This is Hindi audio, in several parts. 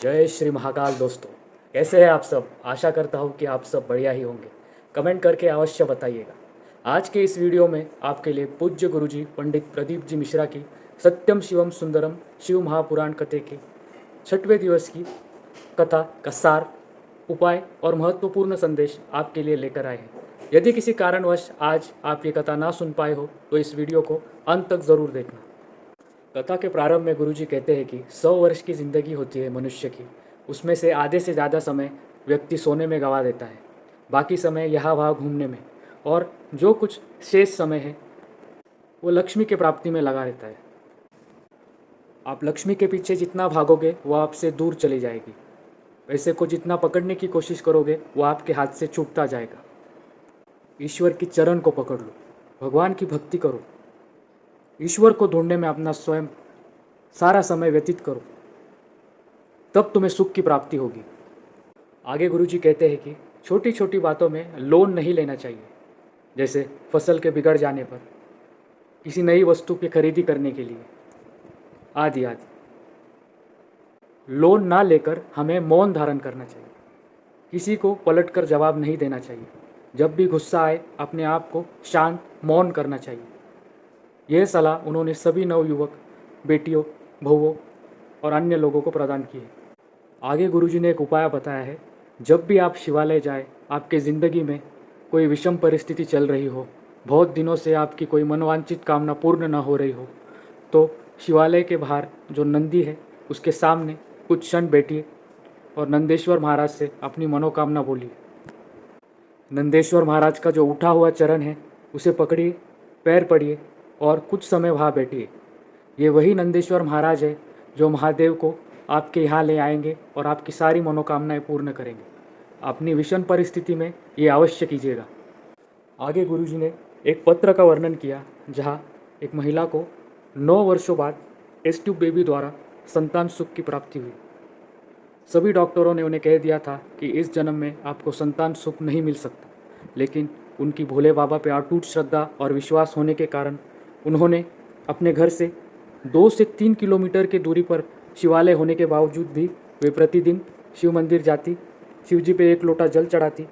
जय श्री महाकाल दोस्तों। कैसे हैं आप सब? आशा करता हूँ कि आप सब बढ़िया ही होंगे। कमेंट करके अवश्य बताइएगा। आज के इस वीडियो में आपके लिए पूज्य गुरुजी पंडित प्रदीप जी मिश्रा की सत्यम शिवम सुंदरम शिव महापुराण कथे के 6वें दिवस की कथा का सार, उपाय और महत्वपूर्ण संदेश आपके लिए लेकर आए हैं। यदि किसी कारणवश आज आप ये कथा ना सुन पाए हो तो इस वीडियो को अंत तक ज़रूर देखना। कथा के प्रारंभ में गुरुजी कहते हैं कि 100 वर्ष की ज़िंदगी होती है मनुष्य की। उसमें से आधे से ज़्यादा समय व्यक्ति सोने में गंवा देता है, बाकी समय यहाँ वहाँ घूमने में, और जो कुछ शेष समय है वो लक्ष्मी की प्राप्ति में लगा रहता है। आप लक्ष्मी के पीछे जितना भागोगे वो आपसे दूर चली जाएगी। पैसे को जितना पकड़ने की कोशिश करोगे वो आपके हाथ से छूटता जाएगा। ईश्वर की चरण को पकड़ लो, भगवान की भक्ति करो, ईश्वर को ढूंढने में अपना स्वयं सारा समय व्यतीत करो, तब तुम्हें सुख की प्राप्ति होगी। आगे गुरुजी कहते हैं कि छोटी छोटी बातों में लोन नहीं लेना चाहिए, जैसे फसल के बिगड़ जाने पर, किसी नई वस्तु की खरीदी करने के लिए, आदि आदि। लोन ना लेकर हमें मौन धारण करना चाहिए। किसी को पलटकर जवाब नहीं देना चाहिए। जब भी गुस्सा आए अपने आप को शांत मौन करना चाहिए। यह सलाह उन्होंने सभी नवयुवक बेटियों, बहुओं और अन्य लोगों को प्रदान की है। आगे गुरुजी ने एक उपाय बताया है। जब भी आप शिवालय जाए, आपके ज़िंदगी में कोई विषम परिस्थिति चल रही हो, बहुत दिनों से आपकी कोई मनोवांछित कामना पूर्ण न हो रही हो, तो शिवालय के बाहर जो नंदी है उसके सामने कुछ क्षण बैठिए और नंदेश्वर महाराज से अपनी मनोकामना बोलिए। नंदेश्वर महाराज का जो उठा हुआ चरण है उसे पकड़िए, पैर पड़िए और कुछ समय वहाँ बैठिए। ये वही नंदेश्वर महाराज है जो महादेव को आपके यहाँ ले आएंगे और आपकी सारी मनोकामनाएं पूर्ण करेंगे। अपनी विषम परिस्थिति में ये अवश्य कीजिएगा। आगे गुरुजी ने एक पत्र का वर्णन किया जहाँ एक महिला को 9 वर्षों बाद टेस्ट ट्यूब बेबी द्वारा संतान सुख की प्राप्ति हुई। सभी डॉक्टरों ने उन्हें कह दिया था कि इस जन्म में आपको संतान सुख नहीं मिल सकता, लेकिन उनकी भोले बाबा पे अटूट श्रद्धा और विश्वास होने के कारण उन्होंने अपने घर से 2 से 3 किलोमीटर की दूरी पर शिवालय होने के बावजूद भी वे प्रतिदिन शिव मंदिर जाती, शिव जी पे एक लोटा जल चढ़ाती।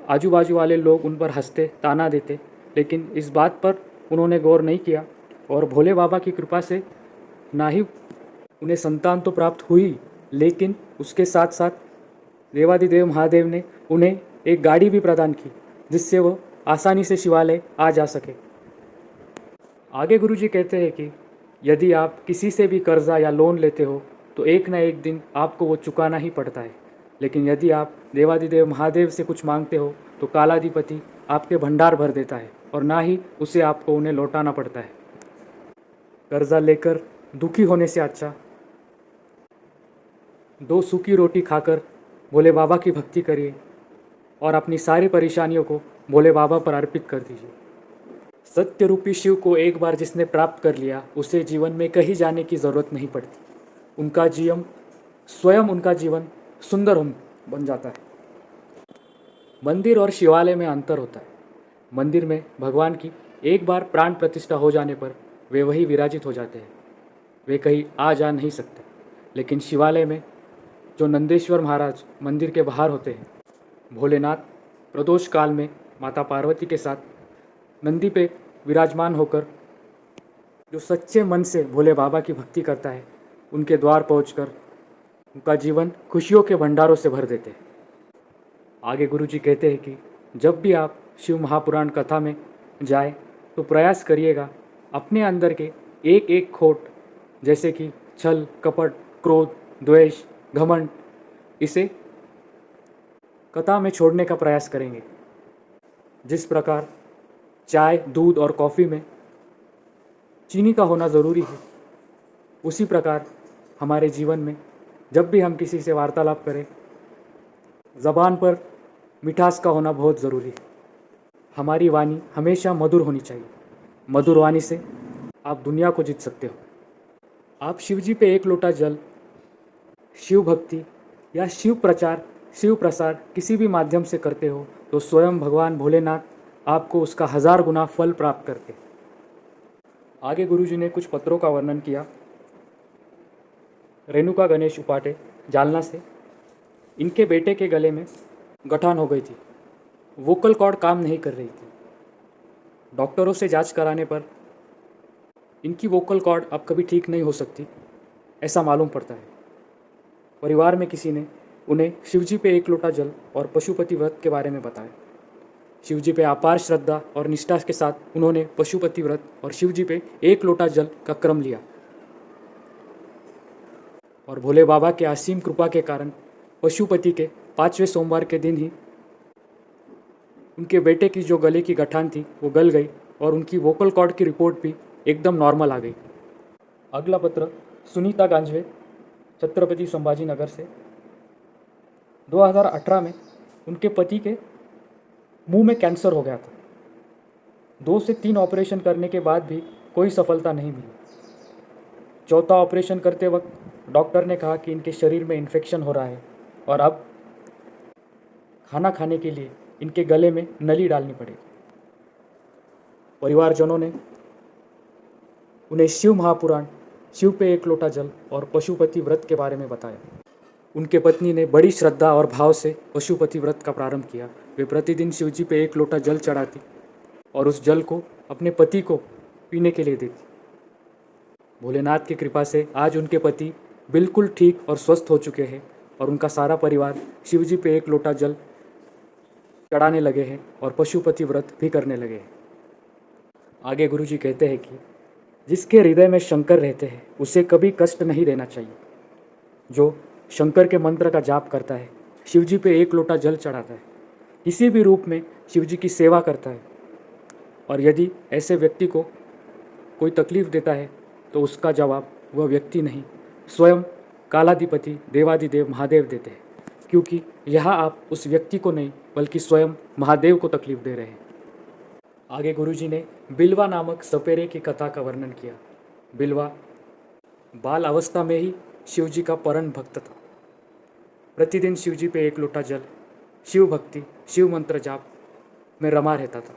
आजू बाजू वाले लोग उन पर हंसते, ताना देते, लेकिन इस बात पर उन्होंने गौर नहीं किया और भोले बाबा की कृपा से ना ही उन्हें संतान तो प्राप्त हुई, लेकिन उसके साथ साथ देवादिदेव महादेव ने उन्हें एक गाड़ी भी प्रदान की जिससे वो आसानी से शिवालय आ जा सके। आगे गुरुजी कहते हैं कि यदि आप किसी से भी कर्जा या लोन लेते हो तो एक ना एक दिन आपको वो चुकाना ही पड़ता है, लेकिन यदि आप देवादिदेव महादेव से कुछ मांगते हो तो कालाधिपति आपके भंडार भर देता है और ना ही उसे आपको उन्हें लौटाना पड़ता है। कर्जा लेकर दुखी होने से अच्छा 2 सूखी रोटी खाकर भोले बाबा की भक्ति करिए और अपनी सारी परेशानियों को भोले बाबा पर अर्पित कर दीजिए। सत्य रूपी शिव को एक बार जिसने प्राप्त कर लिया उसे जीवन में कहीं जाने की ज़रूरत नहीं पड़ती। उनका जीवन सुंदर बन जाता है। मंदिर और शिवालय में अंतर होता है। मंदिर में भगवान की एक बार प्राण प्रतिष्ठा हो जाने पर वे वही विराजित हो जाते हैं, वे कहीं आ जा नहीं सकते। लेकिन शिवालय में जो नंदेश्वर महाराज मंदिर के बाहर होते हैं, भोलेनाथ प्रदोष काल में माता पार्वती के साथ नंदी पे विराजमान होकर जो सच्चे मन से भोले बाबा की भक्ति करता है, उनके द्वार पहुंचकर उनका जीवन खुशियों के भंडारों से भर देते हैं। आगे गुरुजी कहते हैं कि जब भी आप शिव महापुराण कथा में जाए तो प्रयास करिएगा अपने अंदर के एक एक खोट, जैसे कि छल, कपट, क्रोध, द्वेष, घमंड, इसे कथा में छोड़ने का प्रयास करेंगे। जिस प्रकार चाय, दूध और कॉफ़ी में चीनी का होना ज़रूरी है, उसी प्रकार हमारे जीवन में जब भी हम किसी से वार्तालाप करें, ज़बान पर मिठास का होना बहुत ज़रूरी है। हमारी वाणी हमेशा मधुर होनी चाहिए। मधुर वाणी से आप दुनिया को जीत सकते हो। आप शिव जी पे एक लोटा जल, शिव भक्ति या शिव प्रचार, शिव प्रसार किसी भी माध्यम से करते हो तो स्वयं भगवान भोलेनाथ आपको उसका 1000 गुना फल प्राप्त करते। आगे गुरुजी ने कुछ पत्रों का वर्णन किया। रेणुका गणेश उपाटे जालना से। इनके बेटे के गले में गठान हो गई थी, वोकल कॉर्ड काम नहीं कर रही थी। डॉक्टरों से जांच कराने पर इनकी वोकल कॉर्ड अब कभी ठीक नहीं हो सकती, ऐसा मालूम पड़ता है। परिवार में किसी ने उन्हें शिवजी पे एक लोटा जल और पशुपति व्रत के बारे में बताया। शिवजी पे अपार श्रद्धा और निष्ठा के साथ उन्होंने पशुपति व्रत और शिवजी पे एक लोटा जल का क्रम लिया और भोले बाबा के असीम कृपा के कारण पशुपति के 5वें सोमवार के दिन ही उनके बेटे की जो गले की गठान थी वो गल गई और उनकी वोकल कॉर्ड की रिपोर्ट भी एकदम नॉर्मल आ गई। अगला पत्र सुनीता गांजवे, छत्रपति संभाजी नगर से। 2018 में उनके पति के मुंह में कैंसर हो गया था। 2 से 3 ऑपरेशन करने के बाद भी कोई सफलता नहीं मिली। चौथा ऑपरेशन करते वक्त डॉक्टर ने कहा कि इनके शरीर में इन्फेक्शन हो रहा है और अब खाना खाने के लिए इनके गले में नली डालनी पड़ेगी। परिवारजनों ने उन्हें शिव महापुराण, शिव पे एक लोटा जल और पशुपति व्रत के बारे में बताया। उनके पत्नी ने बड़ी श्रद्धा और भाव से पशुपति व्रत का प्रारंभ किया। वे प्रतिदिन शिवजी पे एक लोटा जल चढ़ाती और उस जल को अपने पति को पीने के लिए देती। भोलेनाथ की कृपा से आज उनके पति बिल्कुल ठीक और स्वस्थ हो चुके हैं और उनका सारा परिवार शिवजी पे एक लोटा जल चढ़ाने लगे हैं और पशुपति व्रत भी करने लगे हैं। आगे गुरुजी कहते हैं कि जिसके हृदय में शंकर रहते हैं उसे कभी कष्ट नहीं देना चाहिए। जो शंकर के मंत्र का जाप करता है, शिवजी पे एक लोटा जल चढ़ाता है, किसी भी रूप में शिवजी की सेवा करता है और यदि ऐसे व्यक्ति को कोई तकलीफ़ देता है तो उसका जवाब वह व्यक्ति नहीं, स्वयं कालाधिपति देवाधिदेव महादेव देते हैं, क्योंकि यहाँ आप उस व्यक्ति को नहीं बल्कि स्वयं महादेव को तकलीफ़ दे रहे हैं। आगे गुरुजी ने बिलवा नामक सपेरे की कथा का वर्णन किया। बिलवा बाल अवस्था में ही शिवजी का परम भक्त था। प्रतिदिन शिवजी पे एक लोटा जल, शिव भक्ति, शिव मंत्र जाप में रमा रहता था।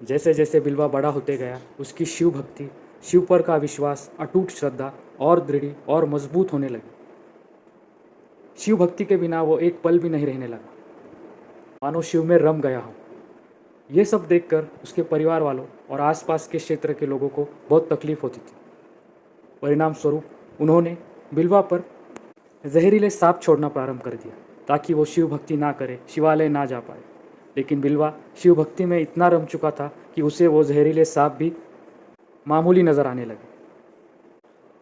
जैसे जैसे बिलवा बड़ा होते गया, उसकी शिव भक्ति, शिव पर का विश्वास, अटूट श्रद्धा और दृढ़ और मजबूत होने लगी। शिव भक्ति के बिना वो एक पल भी नहीं रहने लगा, मानो शिव में रम गया हो। ये सब देखकर उसके परिवार वालों और आसपास के क्षेत्र के लोगों को बहुत तकलीफ होती थी। परिणाम स्वरूप उन्होंने बिलवा पर जहरीले सांप छोड़ना प्रारंभ कर दिया ताकि वो शिव भक्ति ना करे, शिवालय ना जा पाए। लेकिन बिलवा शिव भक्ति में इतना रम चुका था कि उसे वो जहरीले सांप भी मामूली नजर आने लगे।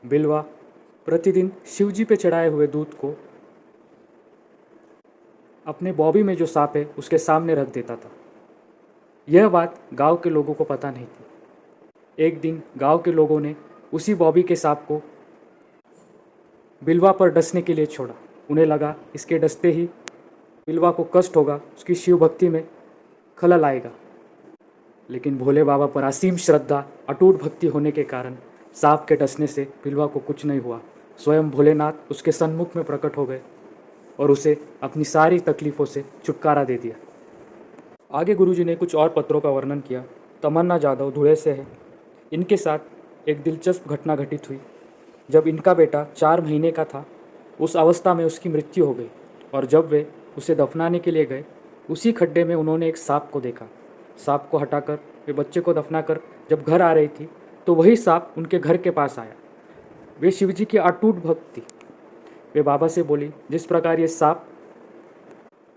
बिलवा प्रतिदिन शिवजी पे चढ़ाए हुए दूध को अपने बॉबी में जो सांप है उसके सामने रख देता था। यह बात गांव के लोगों को पता नहीं थी। एक दिन गांव के लोगों ने उसी बॉबी के सांप को बिलवा पर डसने के लिए छोड़ा। उन्हें लगा इसके डसते ही बिलवा को कष्ट होगा, उसकी शिव भक्ति में खलल आएगा। लेकिन भोले बाबा पर असीम श्रद्धा, अटूट भक्ति होने के कारण सांप के डसने से बिलवा को कुछ नहीं हुआ। स्वयं भोलेनाथ उसके सन्मुख में प्रकट हो गए और उसे अपनी सारी तकलीफ़ों से छुटकारा दे दिया। आगे गुरुजी ने कुछ और पत्रों का वर्णन किया। तमन्ना जाधव धुले से है। इनके साथ एक दिलचस्प घटना घटित हुई। जब इनका बेटा 4 महीने का था, उस अवस्था में उसकी मृत्यु हो गई और जब वे उसे दफनाने के लिए गए, उसी खड्डे में उन्होंने एक सांप को देखा। सांप को हटाकर वे बच्चे को दफनाकर जब घर आ रही थी तो वही सांप उनके घर के पास आया। वे शिवजी की अटूट भक्त थी। वे बाबा से बोली, जिस प्रकार ये सांप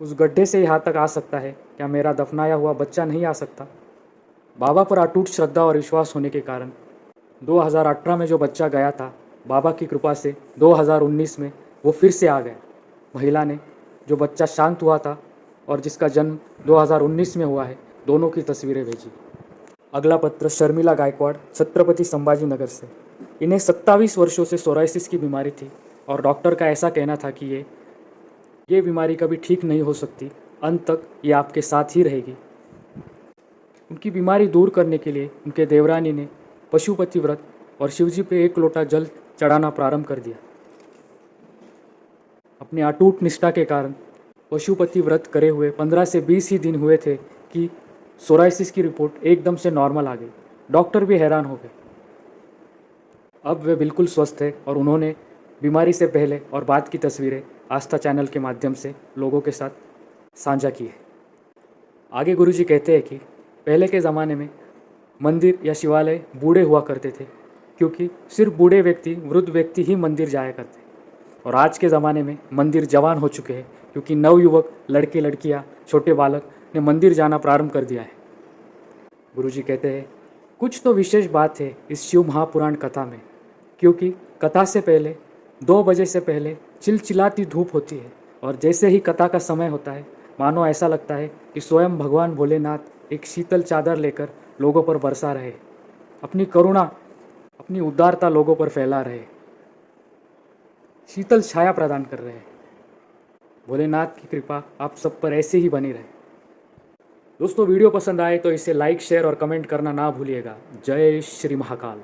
उस गड्ढे से यहाँ तक आ सकता है, क्या मेरा दफनाया हुआ बच्चा नहीं आ सकता? बाबा पर अटूट श्रद्धा और विश्वास होने के कारण 2018 में जो बच्चा गया था, बाबा की कृपा से 2019 में वो फिर से आ गया। महिला ने जो बच्चा शांत हुआ था और जिसका जन्म 2019 में हुआ है, दोनों की तस्वीरें भेजी। अगला पत्र शर्मिला गायकवाड़, छत्रपति संभाजी नगर से। इन्हें 27 वर्षों से सोराइसिस की बीमारी थी और डॉक्टर का ऐसा कहना था कि ये बीमारी कभी ठीक नहीं हो सकती, अंत तक ये आपके साथ ही रहेगी। उनकी बीमारी दूर करने के लिए उनके देवरानी ने पशुपति व्रत और शिवजी पे एक लोटा जल चढ़ाना प्रारंभ कर दिया। अपने अटूट निष्ठा के कारण पशुपति व्रत करे हुए 15 से 20 ही दिन हुए थे कि सोराइसिस की रिपोर्ट एकदम से नॉर्मल आ गई। डॉक्टर भी हैरान हो गए। अब वे बिल्कुल स्वस्थ है और उन्होंने बीमारी से पहले और बाद की तस्वीरें आस्था चैनल के माध्यम से लोगों के साथ साझा की है। आगे गुरुजी कहते हैं कि पहले के ज़माने में मंदिर या शिवालय बूढ़े हुआ करते थे, क्योंकि सिर्फ बूढ़े व्यक्ति, वृद्ध व्यक्ति ही मंदिर जाया करते। और आज के ज़माने में मंदिर जवान हो चुके हैं, क्योंकि नवयुवक, लड़के लड़कियां, छोटे बालक ने मंदिर जाना प्रारंभ कर दिया है। गुरुजी कहते हैं, कुछ तो विशेष बात है इस शिव महापुराण कथा में, क्योंकि कथा से पहले 2 बजे से पहले चिलचिलाती धूप होती है, और जैसे ही कथा का समय होता है, मानो ऐसा लगता है कि स्वयं भगवान भोलेनाथ एक शीतल चादर लेकर लोगों पर बरसा रहे, अपनी करुणा, अपनी उदारता लोगों पर फैला रहे, शीतल छाया प्रदान कर रहे हैं। भोलेनाथ की कृपा आप सब पर ऐसे ही बनी रहे। दोस्तों, वीडियो पसंद आए तो इसे लाइक, शेयर और कमेंट करना ना भूलिएगा। जय श्री महाकाल।